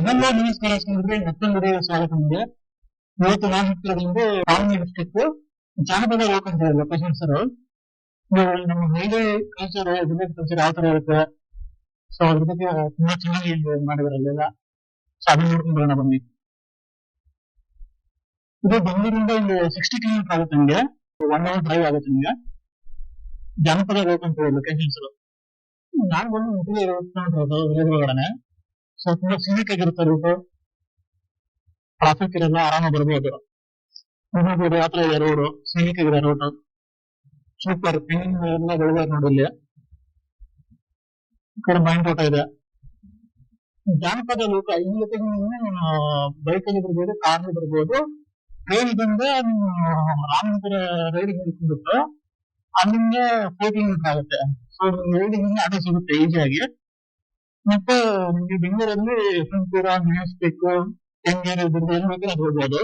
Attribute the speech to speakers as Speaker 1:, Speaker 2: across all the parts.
Speaker 1: Hello ನಮಸ್ಕಾರ ಸ್ನೇಹಿತರೆ, ಮತ್ತೊಂದು ವಿಡಿಯೋ ಸ್ವಾಗತ ನಿಮಗೆ. ಇವತ್ತು ನಾನು ಹೇಳ್ತಿರೋದು ದಾವಣಗೆರೆ ಡಿಸ್ಟ್ರಿಕ್ಟ್ ಜಾನಪದ ಲೋಕ ಅಂತ ಲೊಕೇಶನ್ ಸರ್. ನಮ್ಮ ಹೈವೇ ಕಲ್ಚರ್ ವಿಲೇಜ್ ಕಲ್ಚರ್ ಯಾವ ತರ ಇರುತ್ತೆ, ಸೊ ಅದ್ರ ಬಗ್ಗೆ ತುಂಬಾ ಚೆನ್ನಾಗಿ ಮಾಡಿದಾರೆ ಅಲ್ಲೆಲ್ಲ. ಸೊ ಅದನ್ನ ನೋಡ್ಕೊಂಡು ಬರೋಣ ಬನ್ನಿ. ಇದು ಬೆಂಗಳೂರಿಂದ ಒಂದು 60 ಕಿಲೋಮೀಟರ್ ಆಗುತ್ತೆ ನಿಮಗೆ, 1 hour ಡ್ರೈವ್ ಆಗುತ್ತೆ ನಿಮಗೆ. ಜಾನಪದ ಲೋಕ ಅಂತ ಲೊಕೇಶನ್ ಸರ್. ನಾನು ಬಂದು 20 ಕಿಲೋಮೀಟರ್ ವಿಲೇಜ್ ಒಳಗಡೆ. ಸೊ ತುಂಬಾ ಸೀನಿಕ್ ಆಗಿರುತ್ತೆ ರೂಟು, ಟ್ರಾಫಿಕ್ ಇರಲ್ಲ, ಆರಾಮಾಗಿ ಬರ್ಬೋದು. ನೋಡ್ಬೋದು ಯಾವ ತರ ಇದೆ ರೋಡ್, ಸೀನಿಕ್ ಆಗಿದೆ ರೋಡ್, ಸೂಪರ್. ತೆಂಗಿನ ಎಲ್ಲ ಬೆಳೆದಾರೆ ನೋಡಿ ಇಲ್ಲಿ. ಈ ಕಡೆ ಮೈನ್ ತೋಟ ಇದೆ. ಜಾನಪದ ಲೋಕ ಇಲ್ಲಿ ಬೈಕ್ ಅಲ್ಲಿ ಬರ್ಬೋದು, ಕಾರ್ ಬರ್ಬೋದು. ಟ್ರೈನ್ ಬಂದ ರಾಮನಗರ ರೈಲ್ ಹಿಡ್ಕೊಂಡ್ಬಿಟ್ಟು ಅಲ್ಲಿಂದ 4 ಕಿಲೋಮೀಟರ್ ಆಗುತ್ತೆ. ಸೊ ರೈಲಿಂದ ಆಟೋ ಸಿಗುತ್ತೆ ಈಸಿಯಾಗಿ. ಮತ್ತೆ ನಿಮ್ಗೆ ಬೆಂಗಳೂರಲ್ಲಿ ಸುಂಕೂರ, ಮೆಣಸ್ಬೇಕು, ಕೆಂಗೇರಿ ಇದ್ರದ್ದು ಎಲ್ಲಿ ಬೇಕಾದ್ರೆ ಅದು ಹೋಗ್ಬೋದು.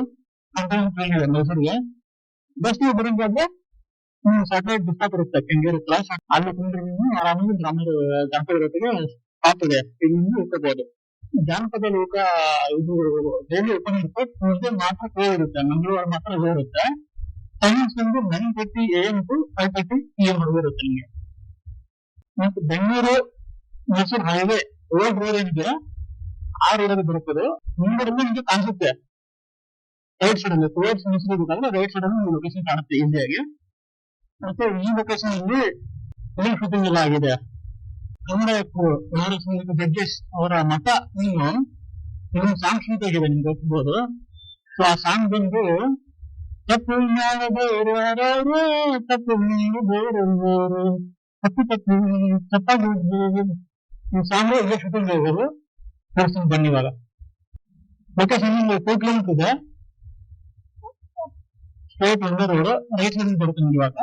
Speaker 1: ಟ್ರೈನ್ ಇದೆ ಮೈಸೂರಿಗೆ. ಬಸ್ ಬರೋದಾದ್ರೆ ಸ್ಯಾಟಲೈಟ್ ಬಸ್ ಸ್ಟಾಪ್ ಇರುತ್ತೆ ಕೆಂಗೇರಿ ಕ್ಲಾಸ್, ಅಲ್ಲಿ ಕುಂಡ್ರೆ ನೀವು ಆರಾಮಾಗಿ ಜಾನಪದ ಲೋಕಗೆ ಸ್ಟಾಪ್ ಇದೆ, ಇಲ್ಲಿಂದ ಹೋಗ್ಕೋಬಹುದು. ಜಾನಪದ ಲೋಕ ಇದು ಡೈಲಿ ಓಪನ್ ಇರುತ್ತೆ, ಟ್ಯೂಸ್ಡೇ ಮಾತ್ರ ಕ್ಲೋಸ್ ಇರುತ್ತೆ, ಮಂಗಳವಾರ ಮಾತ್ರ ಕ್ಲೋಸ್ ಇರುತ್ತೆ. ಟೈಮಿಂಗ್ಸ್ ಬಂದು 9:30 AM to 5:30 PM ವರೆಗೂ ಇರುತ್ತೆ ನಿಮಗೆ. ಮತ್ತು ಬೆಂಗಳೂರು ಮೈಸೂರು ಹೈವೇ ರೋಡ್ ಏನಿದೆ ಆ ರೋಡಲ್ಲಿ ಬರುತ್ತದೆ. ಮುಂದೆ ನಿಮಗೆ ಕಾಣಿಸುತ್ತೆ ರೈಟ್ ಸೈಡ್ ಅಲ್ಲಿ, ಟುವರ್ಡ್ಸ್ ಮೈಸೂರು ಬೇಕಾದ್ರೆ ರೈಟ್ ಸೈಡ್ ಅಲ್ಲಿ ಲೊಕೇಶನ್ ಕಾಣುತ್ತೆ ಈಸಿಯಾಗಿ. ಮತ್ತೆ ಈ ಲೊಕೇಶನ್ ಅಲ್ಲಿ ಫಿಲ್ಮ್ ಶೂಟಿಂಗ್ ಎಲ್ಲ ಆಗಿದೆ. ಕನ್ನಡ ಜಡ್ಜಸ್ ಅವರ ಮತ ಇನ್ನೊಂದು ಸಾಂಗ್ ಶೂಟ್ ಆಗಿದೆ, ನಿಮ್ಗೆ ಗೊತ್ತಿರ್ಬೋದು. ಸೊ ಆ ಸಾಂಗ್ ಬಂದು ತಪ್ಪು ಬೇರೆಯವರು, ತಪ್ಪು ನೀವು ಬೇರೆಯವರು, ತಪ್ಪು ತಪ್ಪಾಗಿ ಈ ಸಾಂಗ್ ಈಗ ಶೂಟಿಂಗ್ ಆಗೋದು. ತೋರಿಸ್ತೀನಿ ಬನ್ನಿ ಇವಾಗ. ಲೊಕೇಶನ್ 4 ಕಿಲೋಮೀಟರ್ ಇದೆ, ಸ್ಟ್ರೈಟ್ ಒಂದೇ ರೋಡ್, ರೈಟ್ ಸೈಡ್ ಬರುತ್ತೆ ನಿಮ್ಗೆ ಇವಾಗ.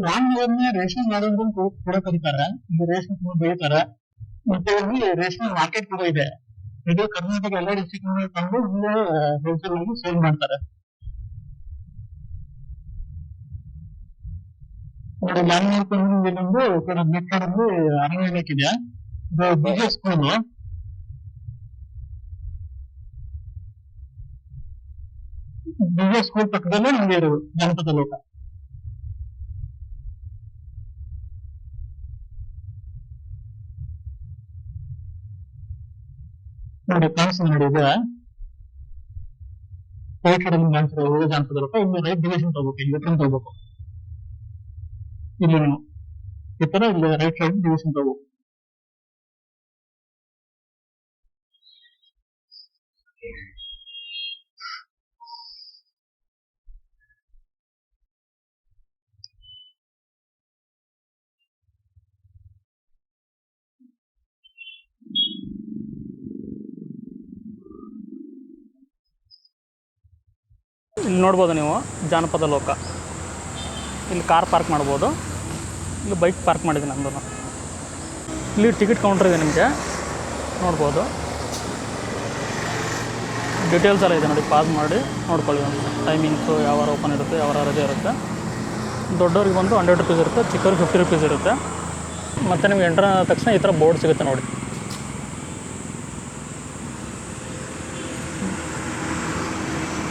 Speaker 1: ರಾಮನಗರನ ರೇಷ್ಮೆ ಮಾಡೋದು ಕೂಡ ಕರೀತಾರೆ. ಇದು ರೇಷ್ಮೆ ತುಂಬಾ ಬೆಳೀತಾರೆ. ಮತ್ತೆ ಇಲ್ಲಿ ರೇಷ್ಮೆ ಮಾರ್ಕೆಟ್ ಕೂಡ ಇದೆ. ಇದು ಕರ್ನಾಟಕ ಎಲ್ಲ ಡಿಸ್ಟ್ರಿಕ್ಟ್ ತಂದು ಇಲ್ಲೇ ಹೋಲ್ಸೇಲ್ ಆಗಿ ಸೇಲ್ ಮಾಡ್ತಾರೆ. ನೋಡಿ ಲ್ಯಾಂಡ್ ಮಾಡ್ಕೊಂಡು ಇಲ್ಲೊಂದು ಬೆಟ್ಟದಲ್ಲಿ ಅರಣ್ಯ ಇಲಾಖೆ ಇದು ಬಿಜೆ ಸ್ಕೂಲ್. ಬಿಜೆ ಸ್ಕೂಲ್ ಪಕ್ಕದಲ್ಲೇ ನಮಗೆ ಇರೋದು ಜಾನಪದ ಲೋಕ. ನೋಡಿ ಕಾಣಿಸ್ತು ನೋಡಿ, ಇದೆ ರೈಟ್ ಸೈಡ್ ಅಲ್ಲಿ ಕಾಣಿಸಿರೋ ಜಾನಪದ ಲೋಕ. ಇನ್ನು ರೈಟ್ ಡಿವಿಷನ್ ತಗೋಬೇಕು, ಇಲ್ಲಿ ತಗೋಬೇಕು, ಇಲ್ಲಿ ಈ ತರ ಇಲ್ಲಿ ರೈಟ್ ಸೈಡ್ ಡಿವಿಷನ್ ತಗೋಬೇಕು.
Speaker 2: ಇಲ್ಲಿ ನೋಡ್ಬೋದು ನೀವು ಜಾನಪದ ಲೋಕ. ಇಲ್ಲಿ ಕಾರ್ ಪಾರ್ಕ್ ಮಾಡ್ಬೋದು, ಇಲ್ಲಿ ಬೈಕ್ ಪಾರ್ಕ್ ಮಾಡಿದ್ದೀನಿ ನಂದು. ಇಲ್ಲಿ ಟಿಕೆಟ್ ಕೌಂಟರ್ ಇದೆ, ನಿಮಗೆ ನೋಡ್ಬೋದು. ಡೀಟೇಲ್ಸ್ ಎಲ್ಲ ಇದೆ ನೋಡಿ, ಪಾಸ್ ಮಾಡಿ ನೋಡ್ಕೊಳ್ಳಿ. ಒಂದು ಟೈಮಿಂಗ್ಸು ಯಾವ ಓಪನ್ ಇರುತ್ತೆ, ಯಾವ ರಜೆ ಇರುತ್ತೆ. ದೊಡ್ಡವ್ರಿಗೆ ಬಂದು 100 ರೂಪೀಸ್ ಇರುತ್ತೆ, ಚಿಕ್ಕವ್ರಿಗೆ 50 ರೂಪೀಸ್ ಇರುತ್ತೆ. ಮತ್ತು ನಿಮ್ಗೆ ಎಂಟ್ರ್ ಆದ ತಕ್ಷಣ ಈ ಥರ ಬೋರ್ಡ್ ಸಿಗುತ್ತೆ ನೋಡಿ.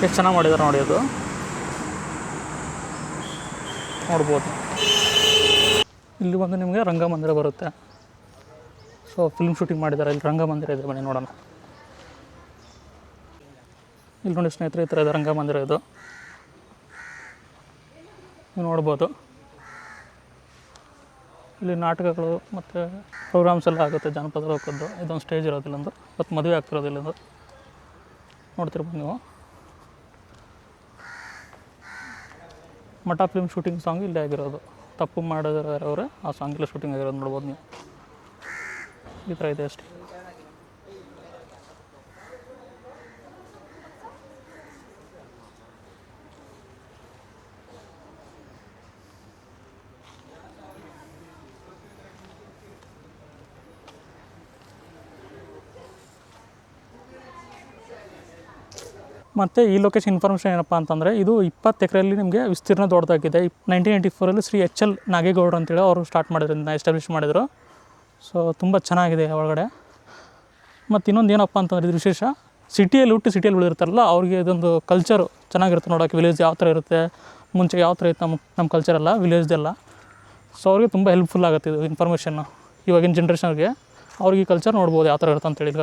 Speaker 2: ಎಷ್ಟು ಚೆನ್ನಾಗಿ ಮಾಡಿದ್ದಾರೆ ನೋಡಿ, ಅದು ನೋಡ್ಬೋದು. ಇಲ್ಲಿ ಬಂದು ನಿಮಗೆ ರಂಗಮಂದಿರ ಬರುತ್ತೆ. ಸೊ ಫಿಲ್ಮ್ ಶೂಟಿಂಗ್ ಮಾಡಿದ್ದಾರೆ, ಇಲ್ಲಿ ರಂಗಮಂದಿರ ಇದೆ, ಬನ್ನಿ ನೋಡೋಣ. ಇಲ್ಲಿ ನೋಡಿ ಸ್ನೇಹಿತರೆ, ಈ ಥರ ಇದೆ ರಂಗಮಂದಿರ. ಇದು ನೀವು ನೋಡ್ಬೋದು. ಇಲ್ಲಿ ನಾಟಕಗಳು ಮತ್ತು ಪ್ರೋಗ್ರಾಮ್ಸ್ ಎಲ್ಲ ಆಗುತ್ತೆ ಜಾನಪದ ಲೋಕದ್ದು. ಇದೊಂದು ಸ್ಟೇಜ್ ಇರೋದಿಲ್ಲೊಂದು, ಮತ್ತು ಮದುವೆ ಆಗ್ತಿರೋದಿಲ್ಲೊಂದು ನೋಡ್ತಿರ್ಬೋದು ನೀವು. ಮಠ ಫಿಲ್ಮ್ ಶೂಟಿಂಗ್ ಸಾಂಗ್ ಇಲ್ಲೇ ಆಗಿರೋದು. ತಪ್ಪು ಮಾಡಿದ್ರೆ ಅವರೇ ಆ ಸಾಂಗಿಲ್ಲ ಶೂಟಿಂಗ್ ಆಗಿರೋದು ನೋಡ್ಬೋದು ನೀವು. ಈ ಥರ ಇದೆ ಅಷ್ಟೇ. ಮತ್ತು ಈ ಲೊಕೇಶನ್ ಇನ್ಫಾರ್ಮೇಷನ್ ಏನಪ್ಪ ಅಂತಂದರೆ ಇದು 20 ಎಕರೆಯಲ್ಲಿ ನಿಮಗೆ ವಿಸ್ತೀರ್ಣ ದೊಡ್ಡದಾಗಿದೆ. 1994 ಶ್ರೀ HL ನಾಗೇಗೌಡರು ಅಂತೇಳಿ ಅವರು ಸ್ಟಾರ್ಟ್ ಮಾಡಿದ್ರಿಂದ ಎಸ್ಟಾಬ್ಲಿಷ್ ಮಾಡಿದರು. ಸೊ ತುಂಬ ಚೆನ್ನಾಗಿದೆ ಒಳಗಡೆ. ಮತ್ತು ಇನ್ನೊಂದು ಏನಪ್ಪ ಅಂತಂದರೆ ಇದು ವಿಶೇಷ, ಸಿಟಿಯಲ್ಲಿ ಹುಟ್ಟು ಸಿಟಿಯಲ್ಲಿ ಉಳಿದಿರ್ತಾರಲ್ಲ ಅವ್ರಿಗೆ ಇದೊಂದು ಕಲ್ಚರು ಚೆನ್ನಾಗಿರುತ್ತೆ ನೋಡೋಕೆ. ವಿಲೇಜ್ ಯಾವ ಥರ ಇರುತ್ತೆ, ಮುಂಚೆ ಯಾವ ಥರ ಇತ್ತು ನಮ್ಮ ಕಲ್ಚರೆಲ್ಲ ವಿಲೇಜ್ದೆಲ್ಲ. ಸೊ ಅವ್ರಿಗೆ ತುಂಬ ಹೆಲ್ಪ್ಫುಲ್ ಆಗುತ್ತೆ ಇದು ಇನ್ಫಾರ್ಮೇಷನ್ನು. ಇವಾಗಿನ ಜನ್ರೇಷನ್ಗೆ ಅವ್ರಿಗೆ ಈ ಕಲ್ಚರ್ ನೋಡ್ಬೋದು ಯಾವ ಥರ ಇರುತ್ತೆ ಅಂತೇಳಿ.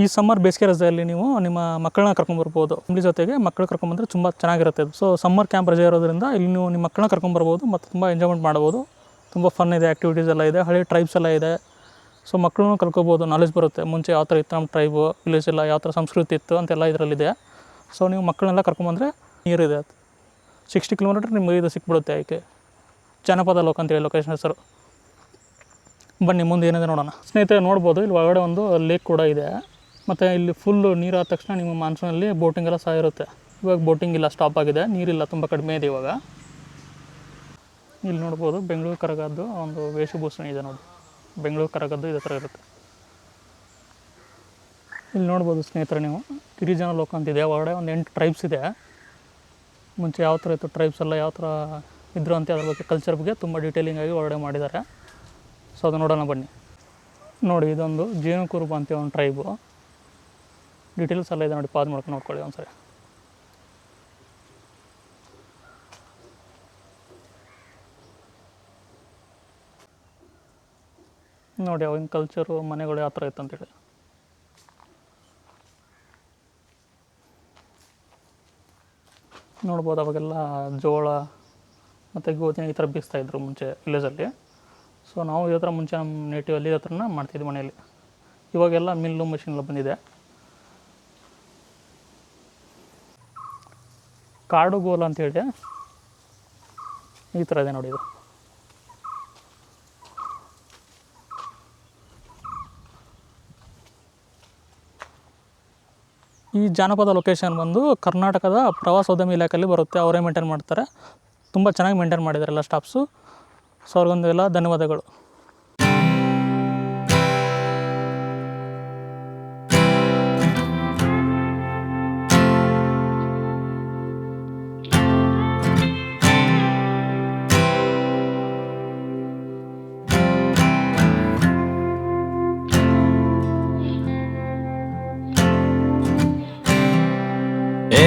Speaker 2: ಈ ಸಮ್ಮರ್ ಬೇಸಿಗೆ ರಜೆಯಲ್ಲಿ ನೀವು ನಿಮ್ಮ ಮಕ್ಕಳನ್ನ ಕರ್ಕೊಂಬರ್ಬೋದು. ಫ್ಯಾಮಿಲಿ ಜೊತೆಗೆ ಮಕ್ಕಳು ಕರ್ಕೊಂಬಂದರೆ ತುಂಬ ಚೆನ್ನಾಗಿರುತ್ತೆ. ಸೊ ಸಮ್ಮರ್ ಕ್ಯಾಂಪ್ ರಜೆ ಇರೋದ್ರಿಂದ ಇಲ್ಲಿ ನೀವು ನಿಮ್ಮ ಮಕ್ಕಳನ್ನ ಕರ್ಕೊಂಬರ್ಬೋದು ಮತ್ತು ತುಂಬ ಎಂಜಾಯ್ಮೆಂಟ್ ಮಾಡ್ಬೋದು. ತುಂಬ ಫನ್ ಇದೆ, ಆ್ಯಕ್ಟಿವಿಟೀಸ್ ಎಲ್ಲ ಇದೆ, ಹಳೆ ಟ್ರೈಬ್ಸ್ ಎಲ್ಲ ಇದೆ. ಸೊ ಮಕ್ಕಳನ್ನೂ ಕಲ್ಕೋಬೋದು, ನಾಲೆಜ್ ಬರುತ್ತೆ. ಮುಂಚೆ ಯಾವ ಥರ ಇತ್ತು ನಮ್ಮ ಟ್ರೈಬು, ವಿಲೇಜ್ ಎಲ್ಲ ಯಾವ ಥರ ಸಂಸ್ಕೃತಿ ಇತ್ತು ಅಂತೆಲ್ಲ ಇದರಲ್ಲಿದೆ. ಸೊ ನೀವು ಮಕ್ಕಳನ್ನೆಲ್ಲ ಕರ್ಕೊಂಬಂದರೆ ನೀರಿದೆ. 60 ಕಿಲೋಮೀಟರ್ ನಿಮಗೆ ಇದು ಸಿಕ್ಬಿಡುತ್ತೆ. ಆಯ್ಕೆ ಜನಪದ ಲೋಕ ಅಂತೇಳಿ ಲೊಕೇಶನ್ ಹೆಸರು. ಬನ್ನಿ ಮುಂದೆ ಏನಿದೆ ನೋಡೋಣ. ಸ್ನೇಹಿತರೆ ನೋಡ್ಬೋದು, ಇಲ್ಲಿ ಒಳಗಡೆ ಒಂದು ಲೇಕ್ ಕೂಡ ಇದೆ. ಮತ್ತು ಇಲ್ಲಿ ಫುಲ್ಲು ನೀರು ಆದ ತಕ್ಷಣ ನಿಮ್ಮ ಮಾನ್ಸೂನಲ್ಲಿ ಬೋಟಿಂಗ್ ಎಲ್ಲ ಸಹ ಇರುತ್ತೆ. ಇವಾಗ ಬೋಟಿಂಗ್ ಇಲ್ಲ, ಸ್ಟಾಪ್ ಆಗಿದೆ, ನೀರಿಲ್ಲ, ತುಂಬ ಕಡಿಮೆ ಇದೆ ಇವಾಗ. ಇಲ್ಲಿ ನೋಡ್ಬೋದು ಬೆಂಗಳೂರು ಕರಗದ್ದು ಒಂದು ವೇಷಭೂಷಣ ಇದೆ ನೋಡಿ. ಬೆಂಗಳೂರು ಕರಗದ್ದು ಇದೇ ಥರ ಇರುತ್ತೆ. ಇಲ್ಲಿ ನೋಡ್ಬೋದು ಸ್ನೇಹಿತರೆ ನೀವು ಗಿರಿಜನ ಲೋಕ ಅಂತಿದೆ. ಒಳಗಡೆ ಒಂದು 8 ಟ್ರೈಬ್ಸ್ ಇದೆ. ಮುಂಚೆ ಯಾವ ಥರ ಇತ್ತು ಟ್ರೈಬ್ಸ್ ಎಲ್ಲ ಯಾವ ಥರ ಇದ್ರು ಅಂತ ಅದ್ರ ಬಗ್ಗೆ ಕಲ್ಚರ್ ಬಗ್ಗೆ ತುಂಬ ಡೀಟೇಲಿಂಗ್ ಆಗಿ ಒಳಗಡೆ ಮಾಡಿದ್ದಾರೆ. ಸೊ ಅದು ನೋಡೋಣ ಬನ್ನಿ. ನೋಡಿ ಇದೊಂದು ಜೇನುಕುರುಬ ಅಂತ ಒಂದು ಟ್ರೈಬು. ಡೀಟೇಲ್ಸ್ ಎಲ್ಲ ಇದೆ ನೋಡಿ, ಪಾಸ್ ಮಾಡ್ಕೊಂಡು ನೋಡ್ಕೊಳ್ಳಿ ಒಂದ್ಸರಿ. ನೋಡಿ ಅವಾಗಿನ ಕಲ್ಚರು, ಮನೆಗಳು ಯಾವ ಥರ ಇತ್ತು ಅಂತೇಳಿ. ನೋಡ್ಬೋದು ಅವಾಗೆಲ್ಲ ಜೋಳ ಮತ್ತು ಗೋಧಿನ ಈ ಥರ ಬೀಸ್ತಾಯಿದ್ರು ಮುಂಚೆ ವಿಲೇಜಲ್ಲಿ. ಸೊ ನಾವು ಇದೇ ಥರ ಮುಂಚೆ ನಮ್ಮ ನೇಟಿವಲ್ಲಿ ಇದೇ ಥರನ ಮಾಡ್ತಿದ್ವಿ ಮನೆಯಲ್ಲಿ. ಇವಾಗೆಲ್ಲ ಮಿಲ್ಲು ಮಷಿನ್ ಎಲ್ಲ ಬಂದಿದೆ. ಕಾಡು ಗೋಲ ಅಂತೇಳಿ ಈ ಥರ ಇದೆ ನೋಡಿ. ಇದು ಈ ಜಾನಪದ ಲೊಕೇಶನ್ ಬಂದು ಕರ್ನಾಟಕದ ಪ್ರವಾಸೋದ್ಯಮ ಇಲಾಖೆಯಲ್ಲಿ ಬರುತ್ತೆ. ಅವರೇ ಮೇಂಟೈನ್ ಮಾಡ್ತಾರೆ. ತುಂಬ ಚೆನ್ನಾಗಿ ಮೇಂಟೈನ್ ಮಾಡಿದ್ದಾರೆ ಎಲ್ಲ ಸ್ಟಾಫ್ಸು. ಸೊ ಅವ್ರಿಗೊಂದು ಎಲ್ಲ ಧನ್ಯವಾದಗಳು.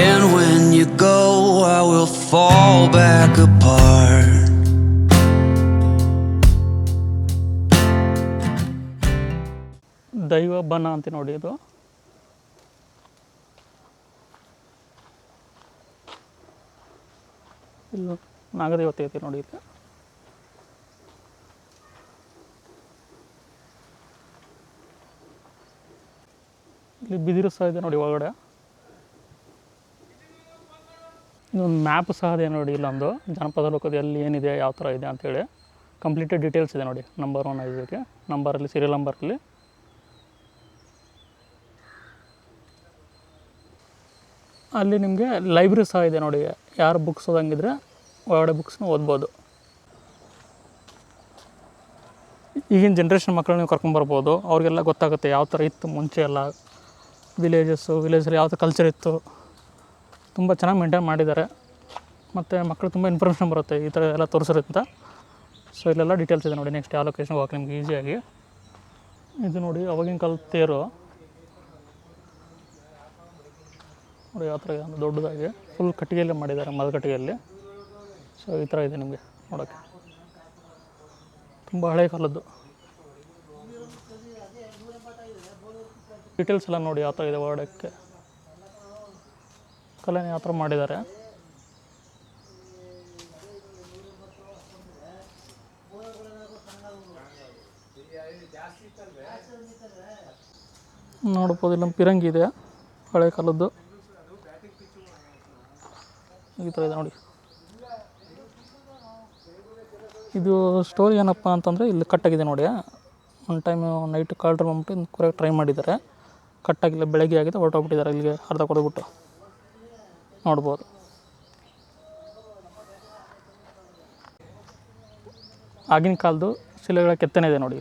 Speaker 3: And when you go, I will fall back apart.
Speaker 2: ದೈವ ಬನ ಅಂತ ನೋಡಿ. ಇದು ಇಲ್ಲಿ ನಾಗದೇವತೆ ಐತಿ ನೋಡಿ. ಇಲ್ಲಿ ಬಿದಿರು ಸಹ ಇದೆ ನೋಡಿ ಒಳಗಡೆ. ಇದೊಂದು ಮ್ಯಾಪ್ ಸಹ ಇದೆ ನೋಡಿ. ಇಲ್ಲೊಂದು ಜನಪದ ಲೋಕದ ಎಲ್ಲಿ ಏನಿದೆ ಯಾವ ಥರ ಇದೆ ಅಂಥೇಳಿ ಕಂಪ್ಲೀಟೆಡ್ ಡೀಟೇಲ್ಸ್ ಇದೆ ನೋಡಿ. ನಂಬರ್ 1 ಇದಕ್ಕೆ ನಂಬರಲ್ಲಿ, ಸೀರಿಯಲ್ ನಂಬರಲ್ಲಿ. ಅಲ್ಲಿ ನಿಮಗೆ ಲೈಬ್ರರಿ ಸಹ ಇದೆ ನೋಡಿ. ಯಾರು ಬುಕ್ಸ್ ಓದಂಗಿದ್ರೆ ಒಳಗಡೆ ಬುಕ್ಸ್ನ ಓದ್ಬೋದು. ಈಗಿನ ಜನ್ರೇಷನ್ ಮಕ್ಕಳನ್ನ ನೀವು ಕರ್ಕೊಂಬರ್ಬೋದು. ಅವ್ರಿಗೆಲ್ಲ ಗೊತ್ತಾಗುತ್ತೆ ಯಾವ ಥರ ಇತ್ತು ಮುಂಚೆ ಎಲ್ಲ ವಿಲೇಜಲ್ಲಿ ಯಾವ ಥರ ಕಲ್ಚರ್ ಇತ್ತು. ತುಂಬ ಚೆನ್ನಾಗಿ ಮೇಂಟೈನ್ ಮಾಡಿದ್ದಾರೆ. ಮತ್ತು ಮಕ್ಕಳು ತುಂಬ ಇನ್ಫಾರ್ಮೇಷನ್ ಬರುತ್ತೆ ಈ ಥರ ಎಲ್ಲ ತೋರಿಸೋದ್ರಿಂದ. ಸೊ ಇಲ್ಲೆಲ್ಲ ಡೀಟೇಲ್ಸ್ ಇದೆ ನೋಡಿ. ನೆಕ್ಸ್ಟ್ ಯಾವ ಲೊಕೇಶನ್ಗೆ ಹೋಗಕ್ಕೆ ನಿಮ್ಗೆ ಈಸಿಯಾಗಿ. ಇದು ನೋಡಿ ಅವಾಗಿನ ಕಾಲದ ತೇರು ನೋಡಿ ಯಾವ ಥರ ಇದೆ ದೊಡ್ಡದಾಗಿ. ಫುಲ್ ಕಟ್ಟಿಗೆಯಲ್ಲೇ ಮಾಡಿದ್ದಾರೆ, ಮರದ ಕಟ್ಟಿಗೆಯಲ್ಲಿ. ಸೊ ಈ ಥರ ಇದೆ ನಿಮಗೆ ನೋಡೋಕ್ಕೆ. ತುಂಬ ಹಳೆಯ ಕಾಲದ್ದು ಡೀಟೇಲ್ಸ್ ಎಲ್ಲ ನೋಡಿ ಯಾವ ಥರ ಇದೆ. ಹೊರಡಕ್ಕೆ ಕಲೆನ ಯಾವ ಥರ ಮಾಡಿದ್ದಾರೆ. ನೋಡ್ಬೋದು ಇಲ್ಲೊಂದು ಪಿರಂಗಿ ಇದೆ ಹಳೆ ಕಾಲದ್ದು. ಈ ಥರ ಇದೆ ನೋಡಿ. ಇದು ಸ್ಟೋರಿ ಏನಪ್ಪ ಅಂತಂದರೆ ಇಲ್ಲಿ ಕಟ್ಟಾಗಿದೆ ನೋಡಿ. ಒಂದು ಟೈಮ್ ನೈಟ್ ಕಾಲ್ಡ್ರ್ ಬಂದ್ಬಿಟ್ಟು ಕುರಿಯೋಕ್ಕೆ ಟ್ರೈ ಮಾಡಿದ್ದಾರೆ. ಕಟ್ಟಾಗಿಲ್ಲ, ಬೆಳಗ್ಗೆ ಆಗಿದೆ, ಹೊರಟೋಗ್ಬಿಟ್ಟಿದ್ದಾರೆ ಇಲ್ಲಿಗೆ ಅರ್ಧ ಕೊಡ್ಬಿಟ್ಟು. ನೋಡ್ಬೋದು. ಆಗಿನ ಕಾಲದ್ದು ಶಿಲೆಗಳ ಕೆತ್ತನೆ ಇದೆ ನೋಡಿ.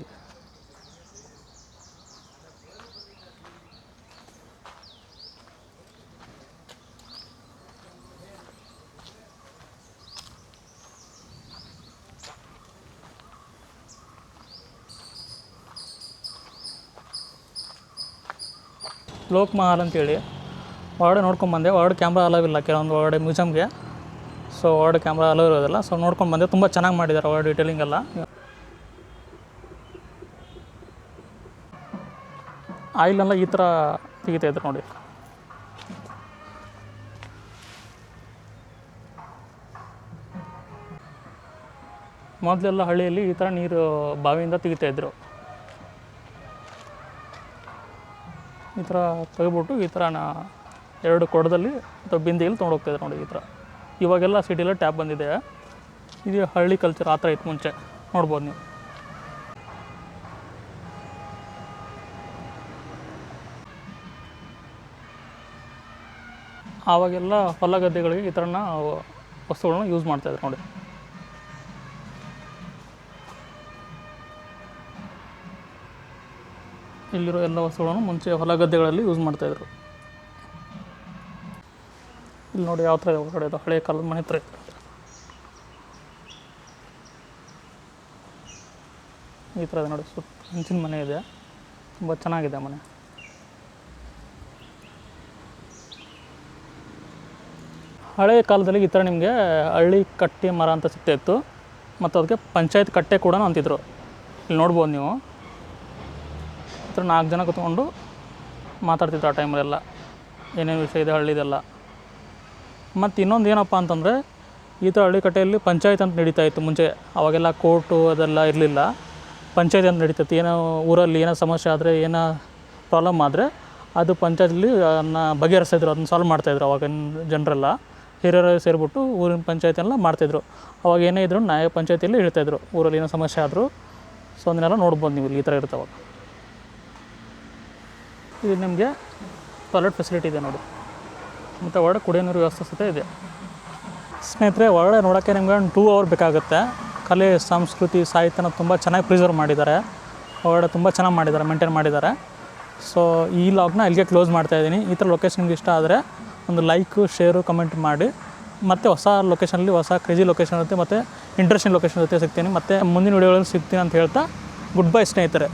Speaker 2: ಲೋಕ್ ಮಹಲ್ ಅಂತೇಳಿ ಒಳಗಡೆ ನೋಡ್ಕೊಂಬಂದೆ. ಒಳಗಡೆ ಕ್ಯಾಮ್ರಾ ಅಲವ್ ಇಲ್ಲ ಕೆಲವೊಂದು ಒಳಗಡೆ ಮ್ಯೂಸಿಯಮ್ಗೆ. ಸೊ ಒಳಗಡೆ ಕ್ಯಾಮ್ರಾ ಅಲವ್ ಇರೋದಿಲ್ಲ. ಸೊ ನೋಡ್ಕೊಂಡು ಬಂದೆ. ತುಂಬ ಚೆನ್ನಾಗಿ ಮಾಡಿದ್ದಾರೆ ಒಳಗಡೆ ಡೀಟೇಲಿಂಗ್ ಎಲ್ಲ. ಆಯಿಲೆಲ್ಲ ಈ ಥರ ತೆಗಿತಾಯಿದ್ರು ನೋಡಿ. ಮೊದಲೆಲ್ಲ ಹಳ್ಳಿಯಲ್ಲಿ ಈ ಥರ ನೀರು ಬಾವಿಯಿಂದ ತೆಗಿತಾಯಿದ್ರು. ಈ ಥರ ತೆಗೆದ್ಬಿಟ್ಟು ಈ ಥರ ಎರಡು ಕೊಡದಲ್ಲಿ ಅಥವಾ ಬಿಂದಿಗೆಯಲ್ಲಿ ತೊಗೊಂಡೋಗ್ತಾಯಿದ್ರು ನೋಡಿ. ಈ ಥರ ಇವಾಗೆಲ್ಲ ಸಿಟಿಯಲ್ಲಿ ಟ್ಯಾಪ್ ಬಂದಿದೆ. ಇದು ಹಳ್ಳಿ ಕಲ್ಚರ್ ಆ ಥರ ಇತ್ತು ಮುಂಚೆ. ನೋಡ್ಬೋದು ನೀವು. ಆವಾಗೆಲ್ಲ ಹೊಲ ಗದ್ದೆಗಳಿಗೆ ಈ ಥರನ ವಸ್ತುಗಳನ್ನ ಯೂಸ್ ಮಾಡ್ತಾಯಿದ್ರು ನೋಡಿ. ಇಲ್ಲಿರೋ ಎಲ್ಲ ವಸ್ತುಗಳನ್ನು ಮುಂಚೆ ಹೊಲ ಗದ್ದೆಗಳಲ್ಲಿ ಯೂಸ್ ಮಾಡ್ತಾಯಿದ್ರು. ಇಲ್ಲಿ ನೋಡಿ ಯಾವ ಥರ ಇದೆ ಹೊರಗಡೆ. ಅದು ಹಳೆಯ ಕಾಲದ ಮನೆ ಥರ ಇತ್ತು. ಈ ಥರ ಇದೆ ನೋಡಿ. ಹಂಚಿನ ಮನೆ ಇದೆ. ತುಂಬ ಚೆನ್ನಾಗಿದೆ ಮನೆ. ಹಳೆಯ ಕಾಲದಲ್ಲಿ ಈ ಥರ ನಿಮಗೆ ಹಳ್ಳಿ ಕಟ್ಟೆ ಮರ ಅಂತ ಸಿಗ್ತಾಯಿತ್ತು. ಮತ್ತು ಅದಕ್ಕೆ ಪಂಚಾಯತ್ ಕಟ್ಟೆ ಕೂಡ ಅಂತಿದ್ರು. ಇಲ್ಲಿ ನೋಡ್ಬೋದು ನೀವು. ಈ ಥರ 4 ಜನ ಕೂತ್ಕೊಂಡು ಮಾತಾಡ್ತಿದ್ರು ಆ ಟೈಮಲ್ಲೆಲ್ಲ, ಏನೇನು ವಿಷಯ ಇದೆ ಹಳ್ಳಿದೆಲ್ಲ. ಮತ್ತು ಇನ್ನೊಂದು ಏನಪ್ಪ ಅಂತಂದರೆ, ಈ ಥರ ಹಳ್ಳಿ ಕಟ್ಟೆಯಲ್ಲಿ ಪಂಚಾಯತ್ ಅಂತ ನಡೀತಾಯಿತ್ತು ಮುಂಚೆ. ಅವಾಗೆಲ್ಲ ಕೋರ್ಟು ಅದೆಲ್ಲ ಇರಲಿಲ್ಲ. ಪಂಚಾಯತ್ ಅಂತ ನಡೀತೈತಿ. ಏನೋ ಊರಲ್ಲಿ ಏನೋ ಸಮಸ್ಯೆ ಆದರೆ, ಏನೋ ಪ್ರಾಬ್ಲಮ್ ಆದರೆ ಅದು ಪಂಚಾಯತಲ್ಲಿ ಅದನ್ನು ಬಗೆಹರಿಸ್ತಾಯಿದ್ರು. ಅದನ್ನ ಸಾಲ್ವ್ ಮಾಡ್ತಾಯಿದ್ರು ಅವಾಗಿನ ಜನರೆಲ್ಲ. ಹಿರಿಯರು ಸೇರಿಬಿಟ್ಟು ಊರಿನ ಪಂಚಾಯತಿಯೆಲ್ಲ ಮಾಡ್ತಾಯಿದ್ರು. ಅವಾಗ ಏನೇ ಇದ್ರು ನ್ಯಾಯ ಪಂಚಾಯತಿಯಲ್ಲಿ ಹೇಳ್ತಾಯಿದ್ರು ಊರಲ್ಲಿ ಏನೋ ಸಮಸ್ಯೆ ಆದರೂ. ಸೊ ಅದನ್ನೆಲ್ಲ ನೋಡ್ಬೋದು ನೀವು. ಇಲ್ಲಿ ಈ ಥರ ಇರ್ತಾವೆ. ಇದು ನಿಮಗೆ ಟಾಯ್ಲೆಟ್ ಫೆಸಿಲಿಟಿ ಇದೆ ನೋಡಿ. ಮತ್ತು ಒಳಗಡೆ ಕುಡಿಯೋ ನೀರು ವ್ಯವಸ್ಥೆ ಸಹಿತ ಇದೆ. ಸ್ನೇಹಿತರೆ, ಒಳಗಡೆ ನೋಡೋಕ್ಕೆ ನಿಮ್ಗೆ 2 ಅವರ್ ಬೇಕಾಗುತ್ತೆ. ಕಲೆ, ಸಂಸ್ಕೃತಿ, ಸಾಹಿತ್ಯನ ತುಂಬ ಚೆನ್ನಾಗಿ ಪ್ರಿಸರ್ವ್ ಮಾಡಿದ್ದಾರೆ. ಒಳಗಡೆ ತುಂಬ ಚೆನ್ನಾಗಿ ಮಾಡಿದ್ದಾರೆ, ಮೇಂಟೈನ್ ಮಾಡಿದ್ದಾರೆ. ಸೊ ಈ ಲಾಗ್ನ ಇಲ್ಲಿಗೆ ಕ್ಲೋಸ್ ಮಾಡ್ತಾಯಿದ್ದೀನಿ. ಈ ಥರ ಲೊಕೇಶನ್ ನಿಮ್ಗೆ ಇಷ್ಟ ಆದರೆ ಒಂದು ಲೈಕು, ಶೇರು, ಕಮೆಂಟ್ ಮಾಡಿ. ಮತ್ತು ಹೊಸ ಲೊಕೇಶನಲ್ಲಿ ಹೊಸ ಕ್ರೇಜಿ ಲೊಕೇಶನ್ ಇರುತ್ತೆ ಮತ್ತು ಇಂಟ್ರೆಸ್ಟಿಂಗ್ ಲೊಕೇಶನ್ ಜೊತೆ ಸಿಗ್ತೀನಿ. ಮತ್ತು ಮುಂದಿನ ವೀಡಿಯೋಗಳಲ್ಲಿ ಸಿಗ್ತೀನಿ ಅಂತ ಹೇಳ್ತಾ ಗುಡ್ ಬೈ ಸ್ನೇಹಿತರೆ.